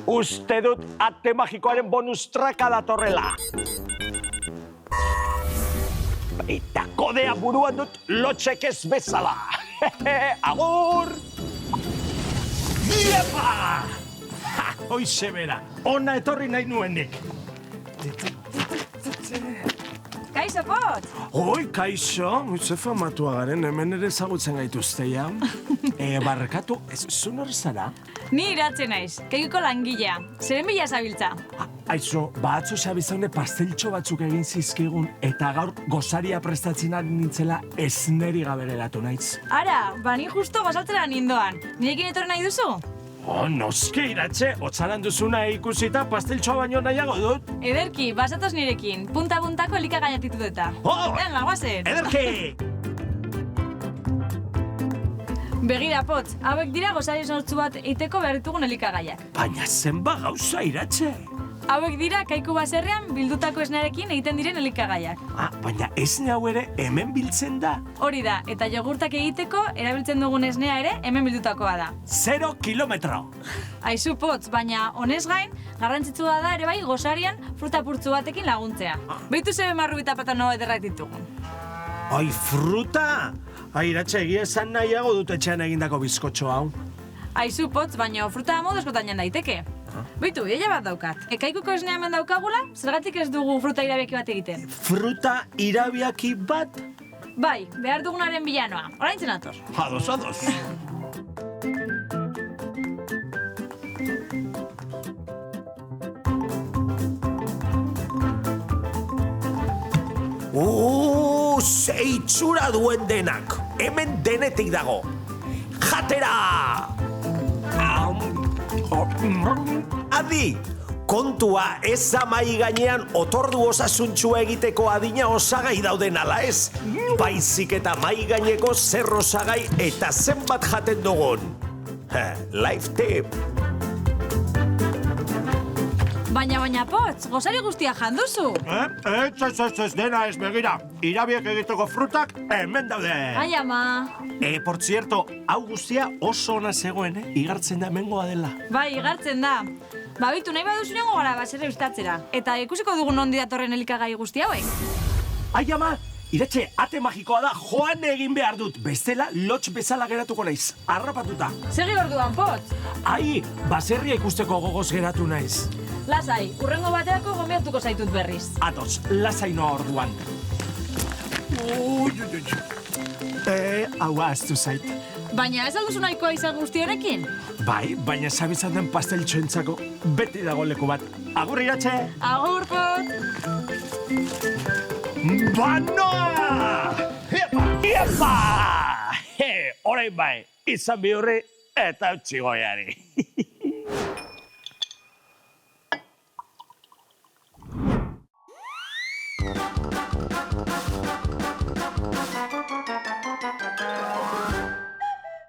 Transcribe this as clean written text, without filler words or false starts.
Uste dut ate magikoaren bonus traka datorrela. Eta kodea buruan dut lotxek ez bezala. Agur! Iepa! Hoize bera, ona etorri nahi nuenik. Kaixo, Potz! Oi, kaixo, ze famatua garen, hemen ere ezagutzen gaituzte, ja. Barrekatu, ez zu nor zara? Ni Iratxe naiz, Keikuko langilea. Zeren bila zabiltza? Aizu, atzo xabizaune pasteltxo batzuk egin zizkigun, eta gaur gozaria prestatzen ari nintzela ez neri gabe geratu naiz. Ara, ni justo gozaltzera nindoan. Nirekin etorri nahi duzu? Noski, Iratxe, otzaran duzuna ikusita pasteltxoa baino nahiago dut. Ederki, basatoz nirekin, punta-puntako elikagaiak ditut-eta. Venga, guazen! Ederki! Begira, Potz, hauek dira gozari sortzu bat eiteko behar ditugun elikagaiak. Baina zenba gauza, Iratxe. Hauek dira Kaiku baserrian bildutako esnearekin egiten diren elikagaiak. Baina esne hau ere hemen biltzen da. Hori da, eta jogurtak egiteko erabiltzen dugun esnea ere hemen bildutakoa da. 0 kilometro. Aizu, Potz, baina honez gain, garrantzitsua da ere bai gozarian fruta purtzu batekin laguntzea. Behitu zebe marru eta patano ederrak ditugun. Ai, fruta! Iratxe, egia esan nahiago dut etxean egindako bizkotxo hau. Aizu, Potz, baina fruta modu eskotan jan daiteke. Beitu, iaia bat daukat. Kaikuko esnea hemen daukagula, zergatik ez dugu fruta irabiaki bat egiten? Fruta irabiaki bat? Bai, behar dugunaren bilanoa. Oraintzen ator. Ados, ados. Ze itxura duen denak. Hemen denetik dago. Jatera! Adi, kontua ez amai gainean otordu osasuntxua egiteko adina osagai dauden ala ez. Baizik eta mai gaineko zer osagai eta zenbat jaten dugun. Life tip. Baina, Potz, gozari guztia janduzu. Ez, dena ez begira. Irabiak egiteko frutak hemen daude. Ai, ama. Por cierto, hau guztia oso ona zegoen, igartzen da hemengoa dela. Bai, igartzen da. Bitu, nahi baduzu nengo gara baserri ustatzera. Eta ikusiko dugun ondi datorren elikagai guzti hauek. Ai, ama, Iratxe, ate magikoa da, joan egin behar dut. Bestela, lotx bezala geratuko naiz, harrapatuta. Segi orduan, Potz. Ai, baserria ikusteko gogoz geratu naiz. Lasai, urrengo baterako gonbidatuko zaitut berriz. Atos, lasai noa orduan. Hau ahaztu zait. Baina ez alduzu nahikoa izan guzti honekin? Bai, baina zabizan den pasteltxoentzako beti dago leku bat. Agur, Iratxe! Agur, Potz! Banoa! Iepa! Orain bai, izan bihurri eta utzi goiari.